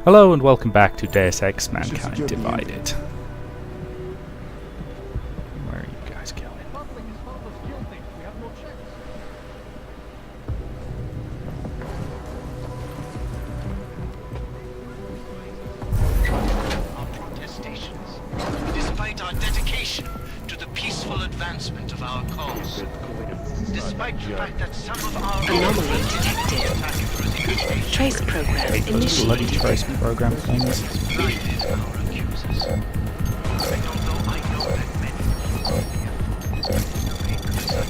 Hello and welcome back to Deus Ex Mankind Divided. Where are you guys going? Our protestations, despite our dedication to the peaceful advancement of our cause, despite the fact that some of our Anomaly detected. Trace program Bloody initiated. trace program things. blinded our accusers. And although I know that many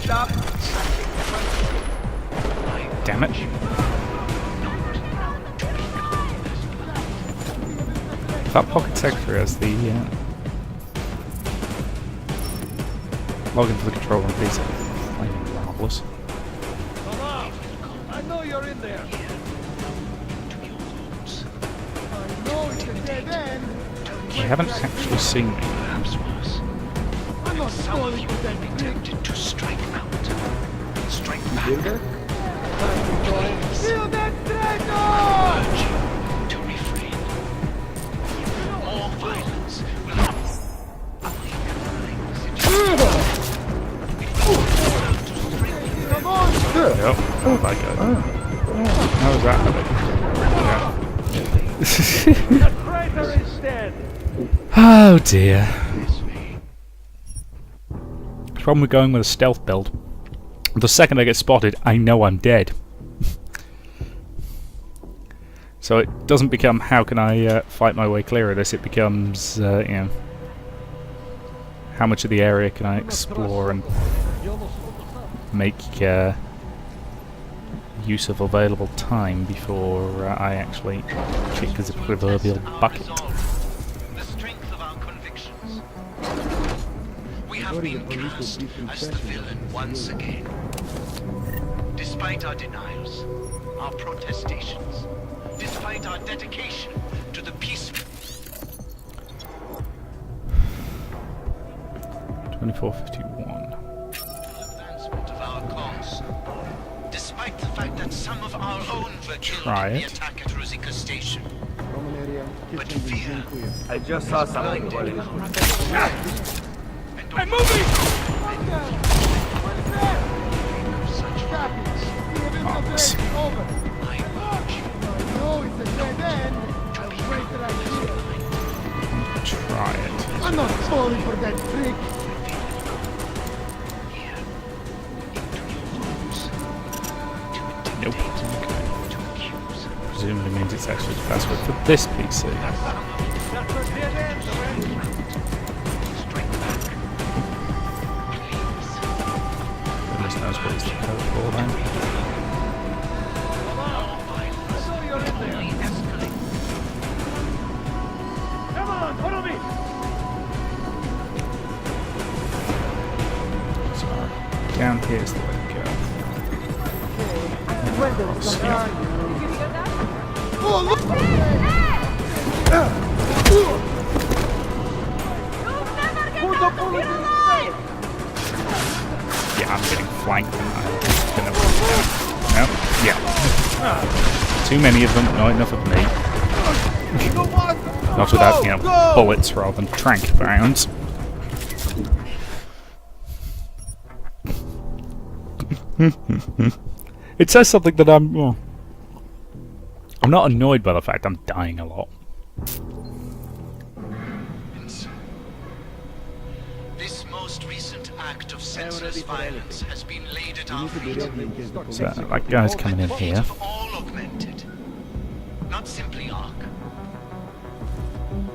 stop. Damn it. That pocket secretary has the log into the control room, please. Flaming marvelous. Hello! I know you're in there. I know it's a dead end. You haven't actually seen me. Perhaps worse. I'm not Some of falling you for will that be trick. tempted to strike out. Strike back. Kill that traitor! Urge you to refrain. More violence will Come on! Yep. Oh my god. How was that happening? The traitor is dead! Oh dear. The problem with going with a stealth build, the second I get spotted, I know I'm dead. So it doesn't become how can I fight my way clear of this, it becomes, you know, how much of the area can I explore and make use of available time before I actually kick the proverbial bucket. the strength of our convictions. We have been cast as the villain once again. Despite our denials, our protestations, despite our dedication to the peaceful 2451. advancement of our cause, despite the fact that some of our own were killed Try in the it. attack at Rosica Station. But fear I just saw something. blinded our I'm moving! such violence. Marvelous. Over. I urge you I know it's a dead end. I'll wait till I hear. Try it. I'm not falling for that trick. here into your homes to Nope. intimidate, Okay. to accuse. Presumably means it's actually the password for this PC. That's a dead end, friend. Strike back. Goodness knows what is the code for then. Come on! I know you're in there. Escalate. Come on, follow me! So, down here's the way to go. Across here. Oh, look! Yeah, I'm getting flanked and I'm gonna... No, yeah. Too many of them, not enough of me. Not without, you know, bullets rather than trank rounds. It says something that I'm... well, I'm not annoyed by the fact I'm dying a lot. This most recent act of senseless violence has been laid at our feet. So, that guy's coming in The here. fate of all augmented, not simply Ark.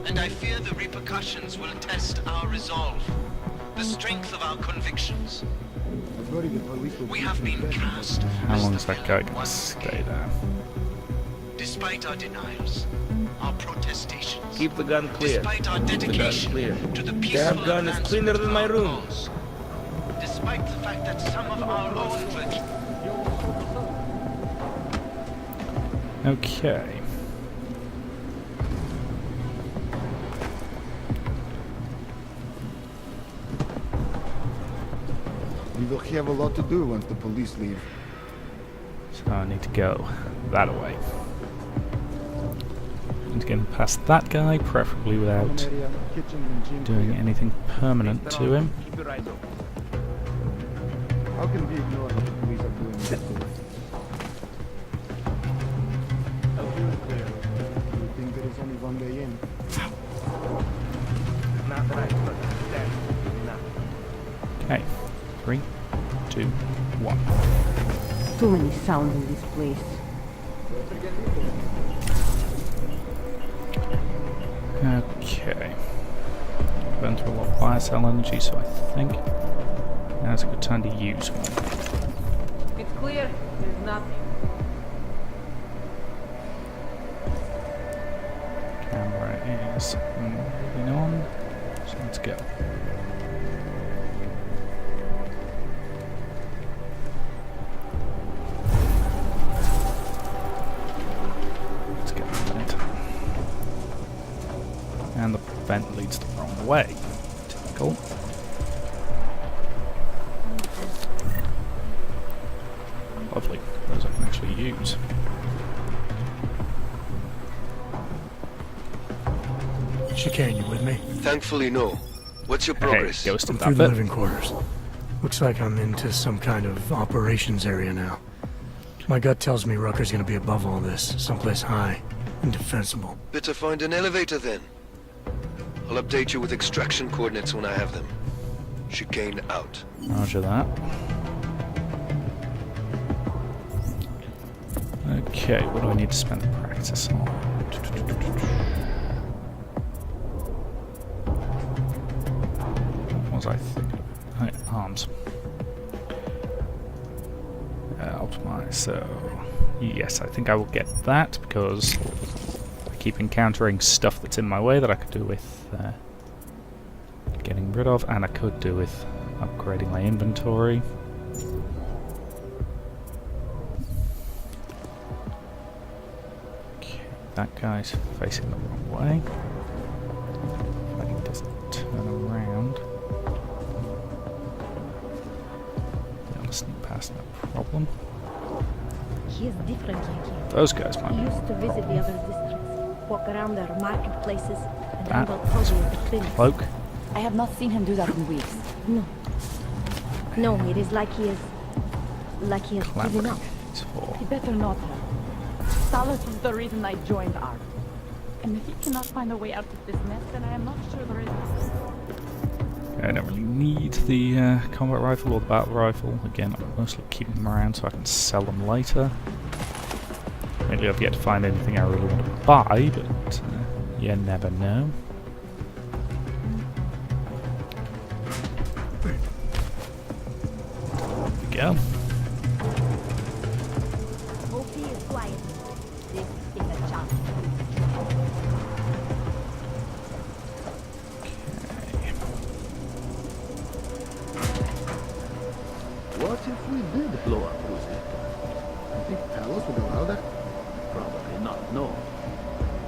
And I fear the repercussions will test our resolve, the strength of our convictions. We have been cast How as long the is that guy villain going to once stay again. there? Despite our denials, our protestations, Keep the gun clear. despite our Keep the gun dedication clear. to the That peaceful gun is cleaner than my advancement of room. our cause, despite the fact that some of our own were Okay. We will have a lot to do once the police leave. So I need to go that way. And to get past that guy, preferably without Area, kitchen and gym doing clear. anything permanent to him. Keep your eyes open. How can we ignore what the police are doing this to us? Clear. You think there is only one way in? Not that I understand. Not. Okay, 3, 2, 1. Too many sounds in this place. Okay. Burn through a lot of fire cell energy, so I think now's a good time to use one. It's clear. There's nothing. Camera is moving on, so let's go. Let's get the vent. And the vent leads the wrong way. Typical. Lovely. Those I can actually use. Chicane, you with me? Thankfully, no. What's your Hey, progress? ghost I'm of through that the bit. living quarters. Looks like I'm into some kind of operations area now. My gut tells me Rucker's gonna be above all this, someplace high and defensible. Better find an elevator then. I'll update you with extraction coordinates when I have them. Chicane out. Roger that. Okay, what do I need to spend the practice on? What was I thinking? Arms. Optimize, so... Yes, I think I will get that, because I keep encountering stuff that's in my way that I could do with getting rid of, and I could do with upgrading my inventory. Okay, that guy's facing the wrong way. If I can just turn around. I'll sneak past, no problem. He is different like you. Those guys might He be. used to visit the other districts, walk around their marketplaces, and That handle produce at the clinics. Cloak. I have not seen him do that in weeks. No. No, it is like he is... like he has given up. For He better not have. Solace is the reason I joined ARC. And if he cannot find a way out of this mess, then I am not sure there is. I don't really need the combat rifle or the battle rifle. Again, I'm mostly keeping them around so I can sell them later. Maybe I've yet to find anything I really want to buy, but you never know. There we go. OP is quiet. This is a chance. Okay. What if we did blow up Uzi? You think Talos would allow that? Probably not, no.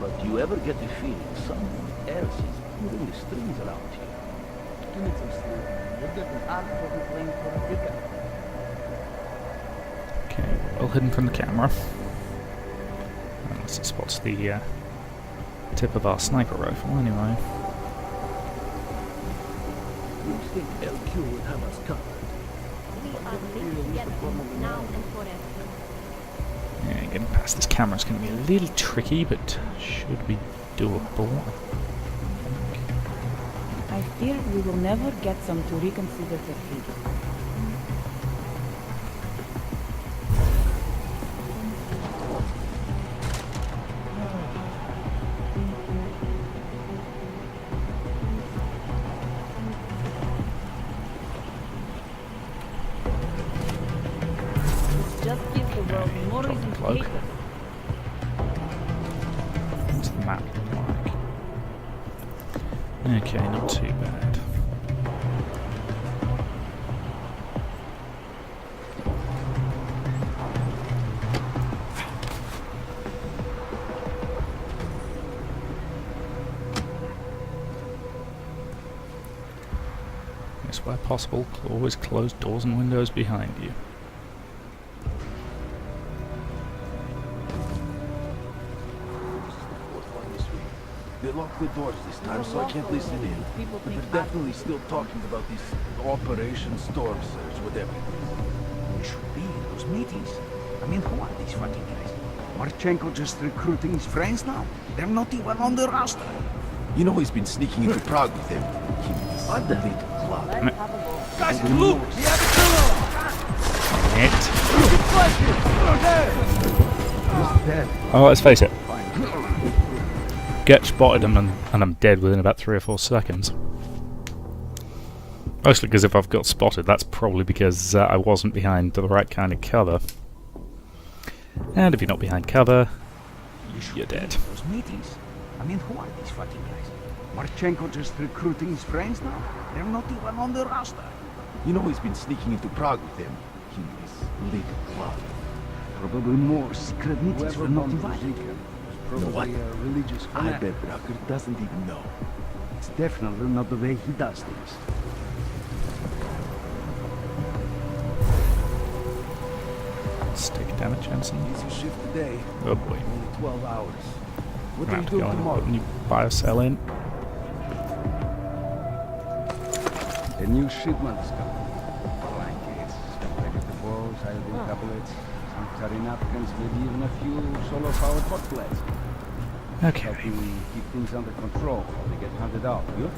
But you ever get the feeling someone else is pulling the strings around here? Give me some sleep. You're getting out of the plane for a weekend. Okay, well hidden from the camera. Unless it spots the tip of our sniper rifle, anyway. You think LQ would have us covered? We are linked together, now and forever. Yeah, getting past this camera is going to be a little tricky, but should be doable. I fear we will never get some to reconsider their fate. Just gives the world more Drop reason the to cloak. hate us. What's the map look like? Okay, not too bad. Yes, where possible, always close doors and windows behind you. They locked the doors this time, so I can't listen in. People But think they're definitely still talking about this Operation Storm Surge, whatever. It should be those meetings. I mean, who are these fucking guys? Marchenko just recruiting his friends now? They're not even on the roster. You know he's been sneaking into Prague with them. Under the club. Let's have a look. Guys, look! We have It. Oh, let's face it. Get spotted him and I'm dead within about 3 or 4 seconds. Mostly because if I've got spotted, that's probably because I wasn't behind the right kind of cover. And if you're not behind cover, you're dead. those meetings. I mean, who are these fucking guys? Marchenko just recruiting his friends now? They're not even on the roster. You know he's been sneaking into Prague with them. In this little club. Probably more secret meetings we're not invited. You know what? Religious I bet Rucker doesn't even know. It's definitely not the way he does things. Stick damage, Jensen. Easy shift today. Oh boy. Only 12 hours. What I'm do gonna you have to do go and tomorrow? put a new biocell in. A new shipment is coming. Blankets, vegetables, iodine tablets, some curry napkins, maybe even a few solar-powered hot plates. Okay. Helping keep things under control while they get hunted out. You?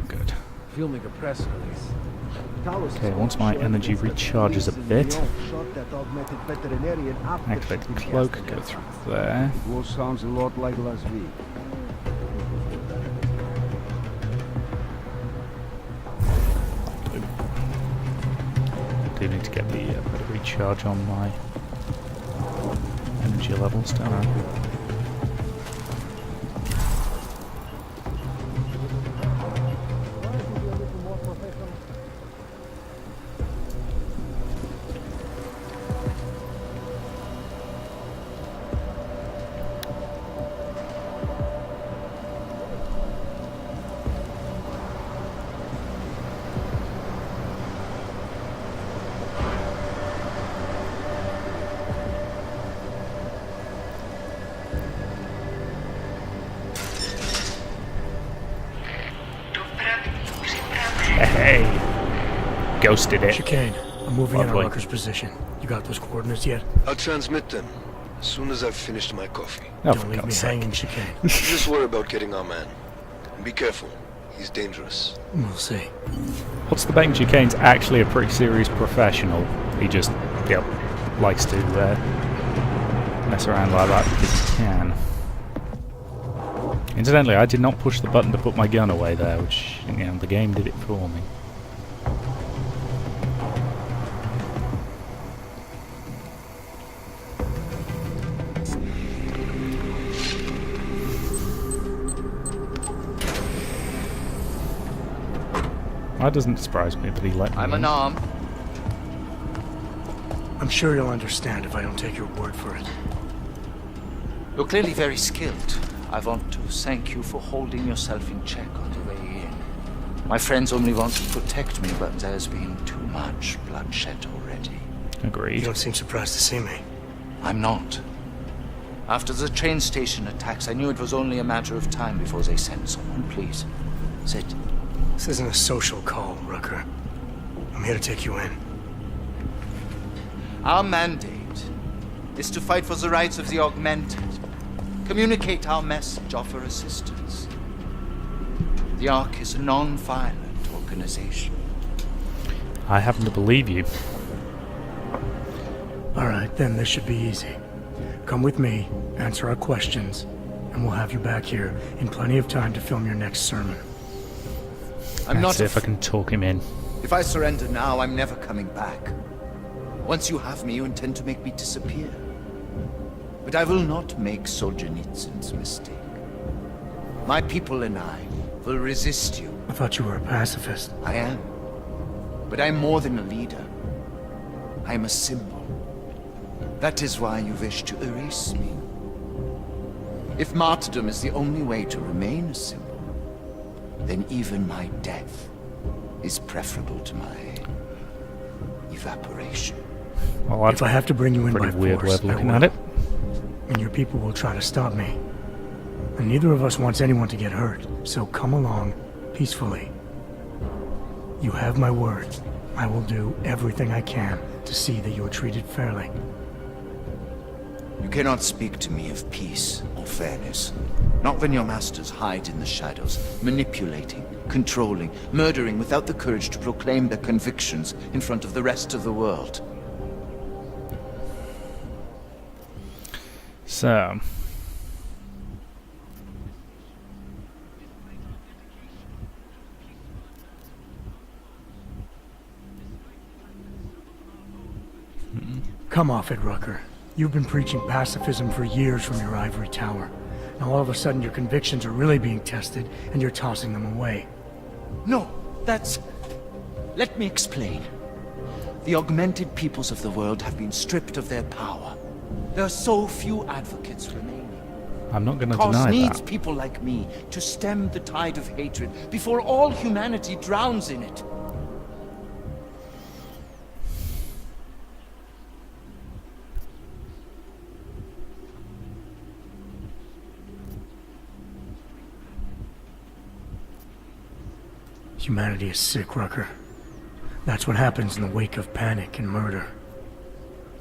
Good. Filming a press release. Okay, once my energy recharges a bit, activate the cloak, go through there. It all sounds a lot like last week. I do need to get the better recharge on my energy levels, don't I? Hey! Ghosted it. Chicane, I'm moving in on Lovely. Rucker's position. You got those coordinates yet? I'll transmit them as soon as I've finished my coffee. Oh, for Don't leave me God's sake. hanging, Chicane. Just worry about getting our man. And be careful. He's dangerous. We'll see. What's the bang? Chicane's actually a pretty serious professional. He just, likes to mess around like that because he can. Incidentally, I did not push the button to put my gun away there, which, the game did it for me. That doesn't surprise me, but he let me I'm in. unarmed. I'm sure you'll understand if I don't take your word for it. You're clearly very skilled. I want to thank you for holding yourself in check on the way in. My friends only want to protect me, but there's been too much bloodshed already. You Agreed. don't seem surprised to see me. I'm not. After the train station attacks, I knew it was only a matter of time before they sent someone. Please, sit. This isn't a social call, Rucker. I'm here to take you in. Our mandate is to fight for the rights of the augmented. Communicate our message, offer assistance. The Ark is a non-violent organization. I happen to believe you. Alright, then this should be easy. Come with me, answer our questions, and we'll have you back here in plenty of time to film your next sermon. I'm Let's not see if I can talk him in. If I surrender now, I'm never coming back. Once you have me, you intend to make me disappear. But I will not make Solzhenitsyn's mistake. My people and I will resist you. I thought you were a pacifist. I am. But I'm more than a leader. I am a symbol. That is why you wish to erase me. If martyrdom is the only way to remain a symbol, then even my death is preferable to my evaporation. Well, that's If I have to bring you in by pretty weird way force, of I looking will. at it. And your people will try to stop me. And neither of us wants anyone to get hurt, so come along peacefully. You have my word. I will do everything I can to see that you are treated fairly. You cannot speak to me of peace or fairness. Not when your masters hide in the shadows, manipulating, controlling, murdering without the courage to proclaim their convictions in front of the rest of the world. So... Come off it, Rucker. You've been preaching pacifism for years from your ivory tower. Now all of a sudden your convictions are really being tested, and you're tossing them away. No, that's... Let me explain. The augmented peoples of the world have been stripped of their power. There are so few advocates remaining. I'm not going to Cause deny needs that. people like me to stem the tide of hatred before all humanity drowns in it. Humanity is sick, Rucker. That's what happens in the wake of panic and murder.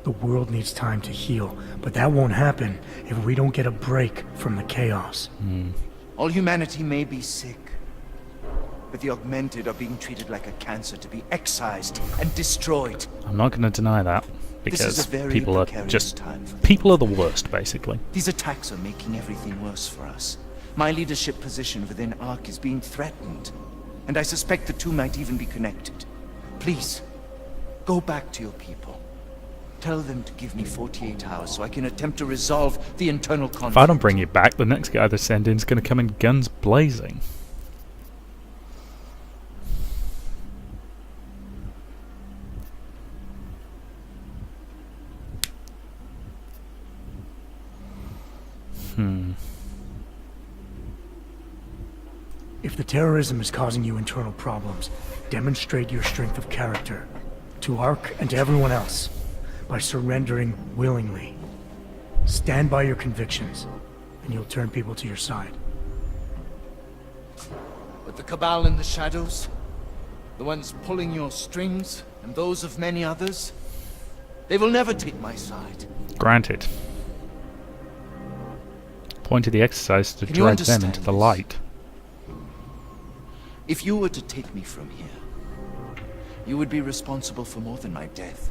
The world needs time to heal, but that won't happen if we don't get a break from the chaos. All humanity may be sick, but the augmented are being treated like a cancer to be excised and destroyed. I'm not going to deny that, This is because a very people are precarious just... time for People are the worst, basically. These attacks are making everything worse for us. My leadership position within ARC is being threatened, and I suspect the two might even be connected. Please, go back to your people. Tell them to give me 48 hours so I can attempt to resolve the internal conflict. If I don't bring you back, the next guy they send in is going to come in guns blazing. If the terrorism is causing you internal problems, demonstrate your strength of character. To ARC and to everyone else. By surrendering willingly. Stand by your convictions, and you'll turn people to your side. But the Cabal in the shadows, the ones pulling your strings, and those of many others, they will never take my side. Granted. Point of the exercise is to Can you drag them understand into the this? light. If you were to take me from here, you would be responsible for more than my death.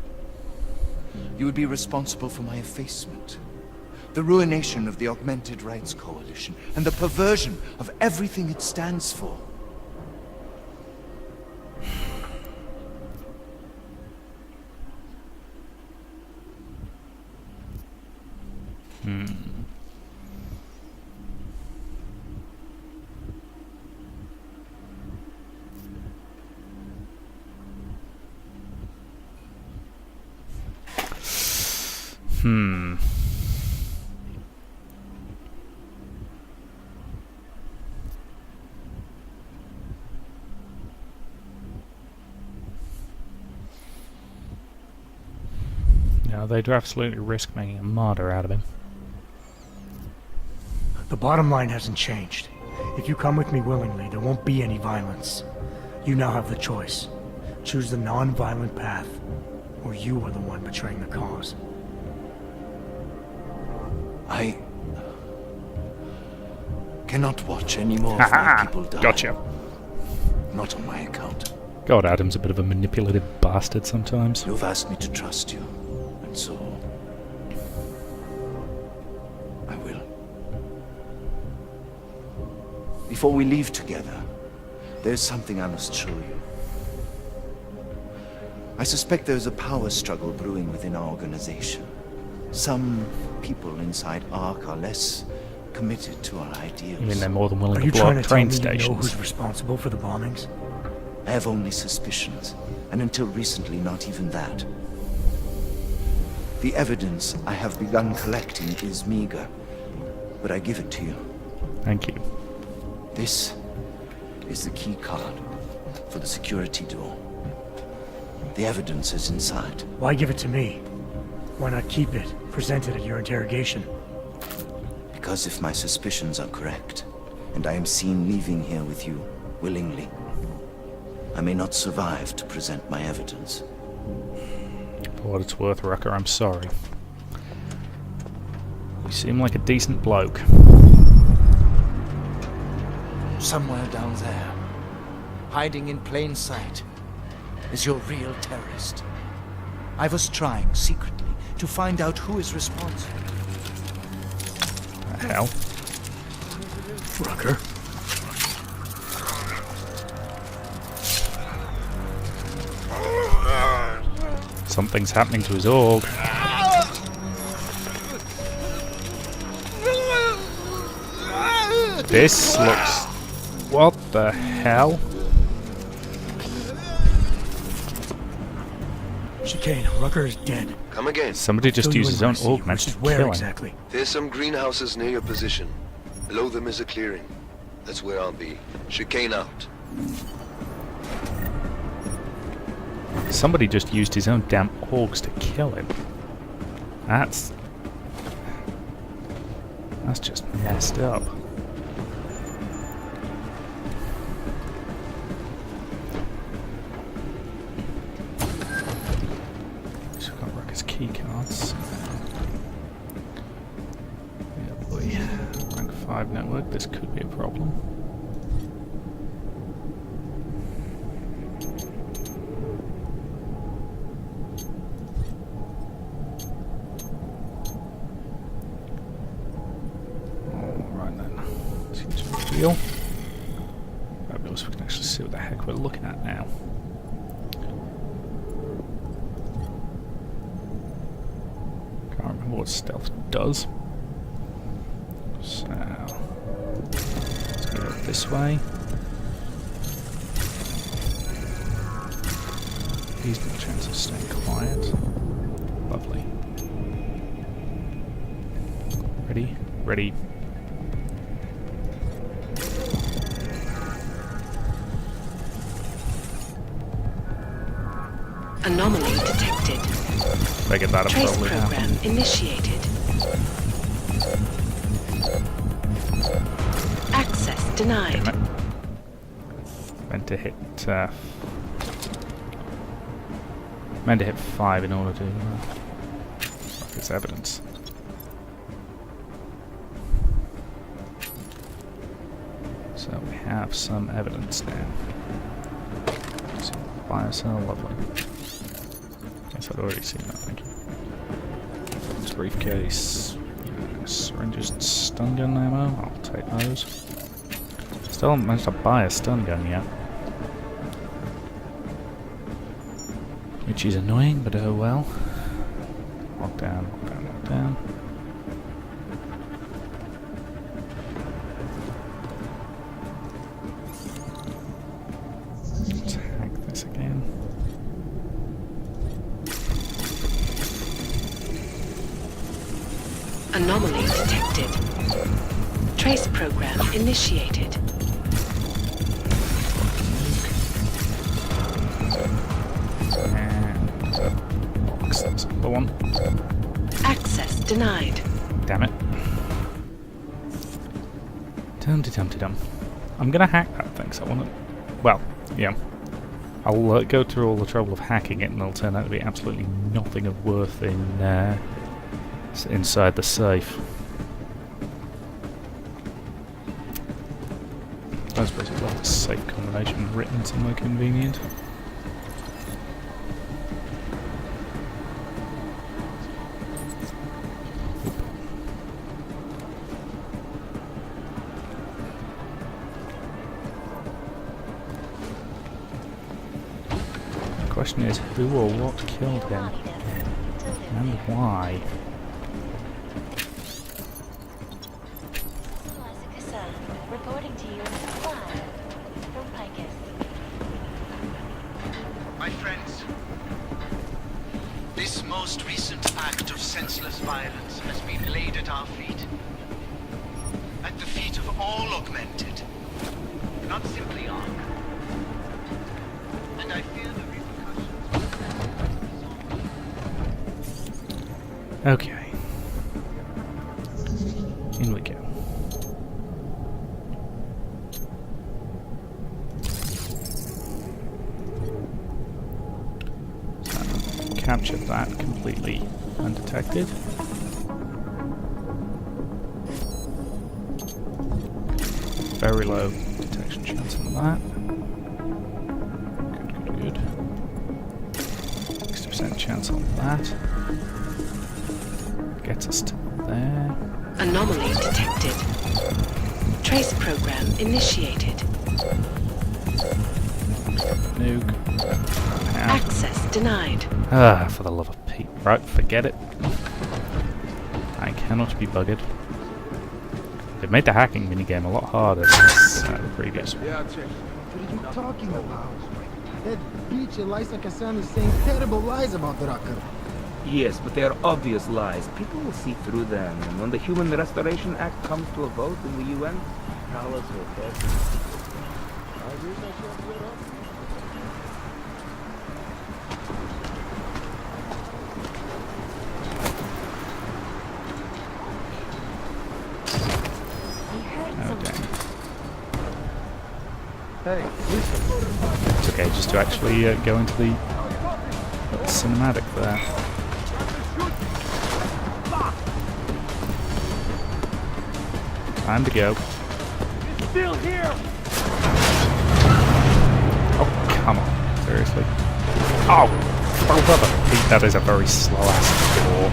You would be responsible for my effacement, the ruination of the Augmented Rights Coalition, and the perversion of everything it stands for. Now, they'd absolutely risk making a martyr out of him. The bottom line hasn't changed. If you come with me willingly, there won't be any violence. You now have the choice. Choose the non-violent path, or you are the one betraying the cause. I cannot watch any more of my people die. Gotcha. Not on my account. God, Adam's a bit of a manipulative bastard sometimes. You've asked me to trust you, and so I will. Before we leave together, there's something I must show you. I suspect there's a power struggle brewing within our organization. Some people inside ARC are less committed to our ideals. I mean, they're more than willing Are to you blow trying up to tell train me you know stations. who's responsible for the bombings? I have only suspicions, and until recently, not even that. The evidence I have begun collecting is meager, but I give it to you. Thank you. This is the key card for the security door. The evidence is inside. Why give it to me? Why not keep it, present it at your interrogation? Because if my suspicions are correct, and I am seen leaving here with you willingly, I may not survive to present my evidence. For what it's worth, Rucker, I'm sorry. You seem like a decent bloke. Somewhere down there, hiding in plain sight, is your real terrorist. I was trying secretly to find out who is responsible. The hell? Rucker? Something's happening to his org. This looks... What the hell? Chicane, Rucker is dead. Come again. Somebody just Fill you used in his when I own see you, augment which to is where kill him. exactly? There's some greenhouses near your position. Below them is a clearing. That's where I'll be. Chicane out. Somebody just used his own damn orgs to kill him. That's just messed up. So we've got Rucker's key cards. Yeah, boy. Rank 5 network, this could be a problem. Fabulous, we can actually see what the heck we're looking at now. Can't remember what stealth does. So let's go this way. Reasonable chance of staying quiet. Lovely. Ready? Ready. Anomaly detected. Figured that'd Trace probably program happen. initiated. Access denied. Damn it. Meant to hit 5 in order to fuck its evidence. So we have some evidence now. Biocell, lovely. Guess I'd already seen that, thank you. This briefcase, syringes and stun gun ammo, I'll take those. Still haven't managed to buy a stun gun yet. Which is annoying, but oh well. Lock down, lock down, lock down. Let's hack this again. Anomaly detected. Trace program initiated. And box, that's the one. Access denied. Damn it. Dum-de-dum-de-dum. I'm gonna hack that thing, so I wanna... Well, yeah. I'll go through all the trouble of hacking it, and it'll turn out to be absolutely nothing of worth in inside the safe. I suppose we've got the safe combination written somewhere convenient. The question is, who or what killed him? And why? Reporting to you live from Picus. My friends, this most recent act of senseless violence has been laid at our feet. At the feet of all augmented, not simply Ark. And I fear the repercussions. Okay. In we go. captured that completely undetected. Very low detection chance on that. Good. 60% chance on that. Gets us to there. Anomaly detected. Trace program initiated. Nuke. Access denied. Ah, for the love of Pete. Right, forget it. I cannot be buggered. They've made the hacking minigame a lot harder since the previous one. What are you talking about? That bitch Elisa Kassan is saying terrible lies about Drucker. Yes, but they are obvious lies. People will see through them, and when the Human Restoration Act comes to a vote in the UN, Palace will pass. It's okay just to actually go into the cinematic there. Time to go. Still here. Oh, come on. Seriously. Oh, brother. That is a very slow ass door.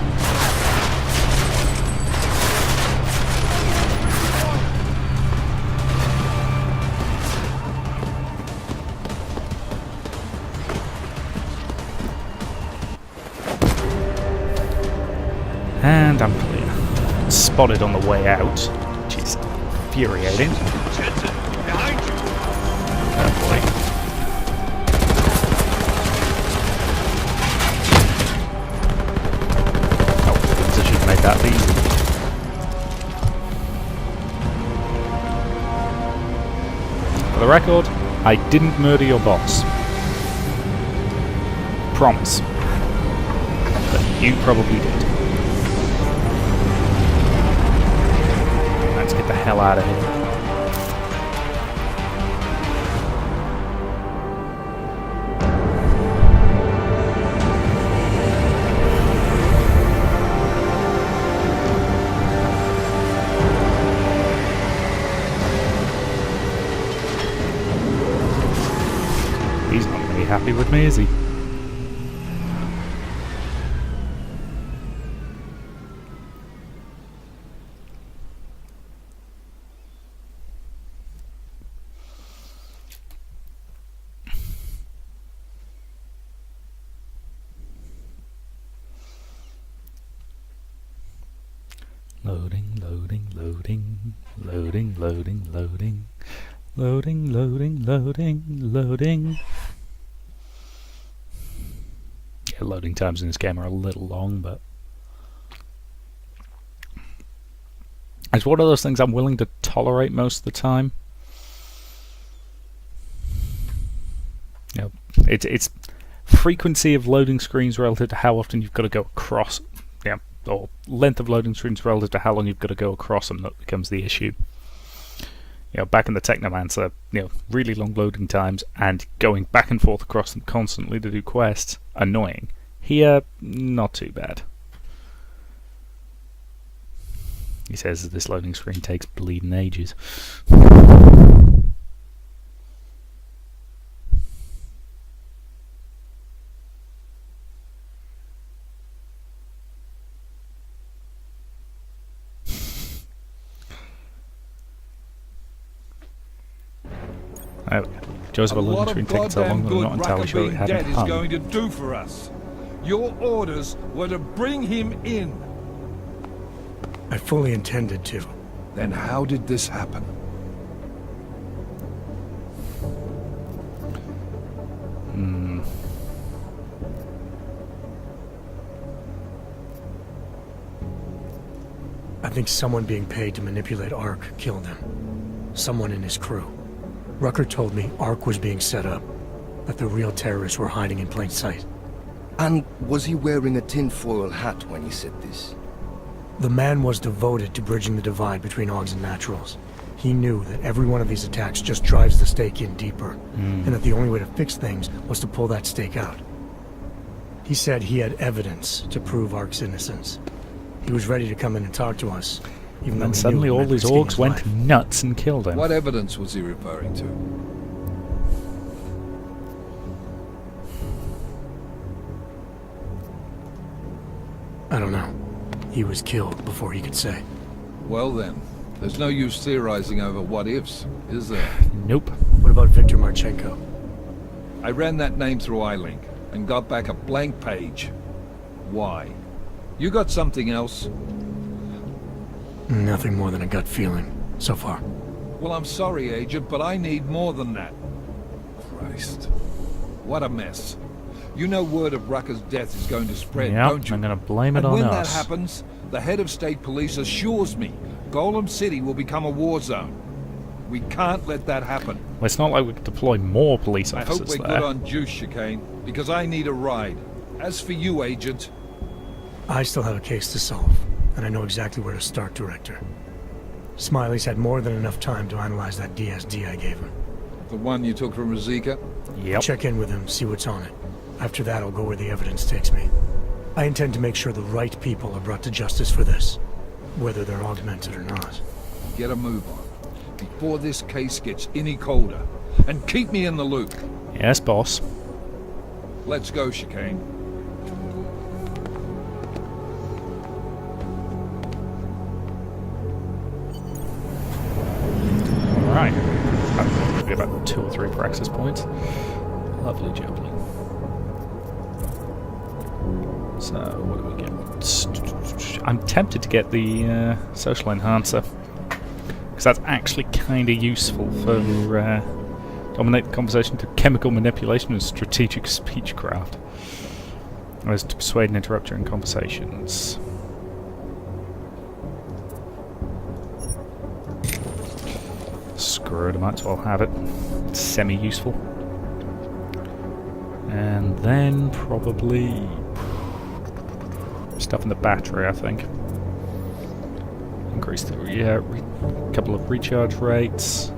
And I'm clear. Spotted on the way out, which is infuriating. Oh boy. Oh, I should have made that easy. For the record, I didn't murder your boss. Promise. But you probably did. Let's get the hell out of here. He's not going to be happy with me, is he? Loading. Yeah, loading times in this game are a little long, but it's one of those things I'm willing to tolerate most of the time. You know, it's frequency of loading screens relative to how often you've got to go across, or length of loading screens relative to how long you've got to go across them that becomes the issue. Back in the Technomancer, really long loading times and going back and forth across them constantly to do quests, annoying. Here, not too bad. He says that this loading screen takes bleeding ages. Joseph, a loading screen taking so long that I'm not entirely sure it hadn't is going to do for us. Your orders were to bring him in. I fully intended to. Then how did this happen? I think someone being paid to manipulate Ark killed him. Someone in his crew. Rucker told me Ark was being set up, that the real terrorists were hiding in plain sight. And was he wearing a tinfoil hat when he said this? The man was devoted to bridging the divide between Augs and Naturals. He knew that every one of these attacks just drives the stake in deeper, and that the only way to fix things was to pull that stake out. He said he had evidence to prove Ark's innocence. He was ready to come in and talk to us, even though And he suddenly knew it all meant these risking orcs his went life. nuts and killed him. What evidence was he referring to? I don't know. He was killed before he could say. Well then, there's no use theorizing over what-ifs, is there? Nope. What about Viktor Marchenko? I ran that name through iLink and got back a blank page. Why? You got something else? Nothing more than a gut feeling, so far. Well, I'm sorry, Agent, but I need more than that. Christ. What a mess. You know word of Rucker's death is going to spread, Yep, don't you? I'm going to blame it and on when us. that happens, the head of state police assures me Golem City will become a war zone. We can't let that happen. Well, it's not like we could deploy more police I hope officers we're there. good on juice, Chicane, because I need a ride. As for you, Agent... I still have a case to solve, and I know exactly where to start, Director. Smiley's had more than enough time to analyze that DSD I gave him. The one you took from Razika? Yep. Check in with him, see what's on it. After that, I'll go where the evidence takes me. I intend to make sure the right people are brought to justice for this, whether they're augmented or not. Get a move on, before this case gets any colder. And keep me in the loop. Yes, boss. Let's go, Chicane. Right. Probably about 2 or 3 praxis points. Lovely jubbly. So, what do we get? I'm tempted to get the social enhancer, because that's actually kind of useful for dominate the conversation to chemical manipulation and strategic speechcraft. As to persuade and interrupt during conversations. Screw it, I might as well have it. It's semi-useful. And then probably stuff in the battery, I think. Increase the couple of recharge rates,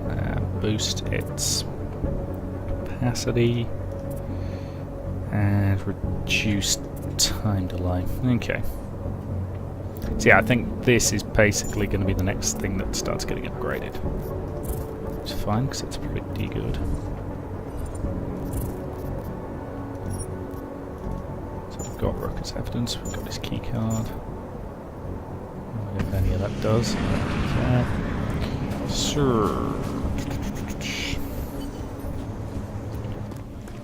boost its capacity, and reduce time delay. Okay. So yeah, I think this is basically going to be the next thing that starts getting upgraded. Which is fine, because it's pretty good. So we've got Rucker's evidence, we've got his keycard. I don't know if any of that does. Sure.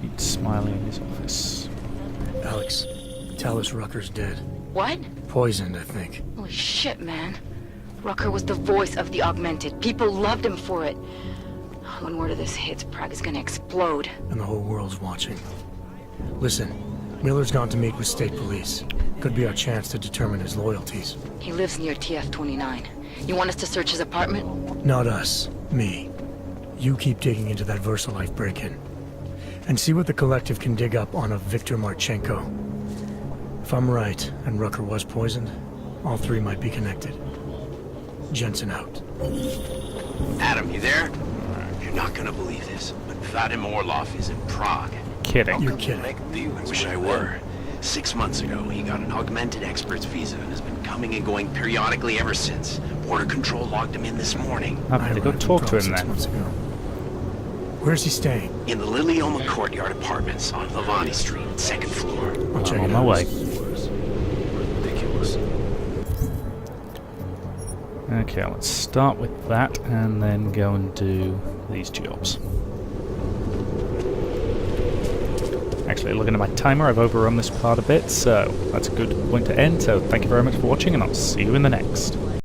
He's smiling in his office. Alex, tell us Rucker's dead. What? Poisoned, I think. Holy shit, man. Rucker was the voice of the augmented. People loved him for it. When word of this hits, Prague is gonna explode. And the whole world's watching. Listen, Miller's gone to meet with state police. Could be our chance to determine his loyalties. He lives near TF-29. You want us to search his apartment? Not us. Me. You keep digging into that VersaLife break-in. And see what the Collective can dig up on a Viktor Marchenko. If I'm right, and Rucker was poisoned, all 3 might be connected. Jensen out. Adam, you there? You're not gonna believe this, but Vadim Orlov is in Prague. Kidding. You're kidding. I wish I were. 6 months ago, he got an augmented expert's visa and has been coming and going periodically ever since. Border Control logged him in this morning. I'm going to go talk to him then. Where's he staying? In the Lilioma Courtyard Apartments on Lavani Street, 2nd floor. I'll check I'm it on my out. way. Ridiculous. Okay, let's start with that and then go and do these jobs. Actually, looking at my timer, I've overrun this part a bit, so that's a good point to end. So thank you very much for watching, and I'll see you in the next.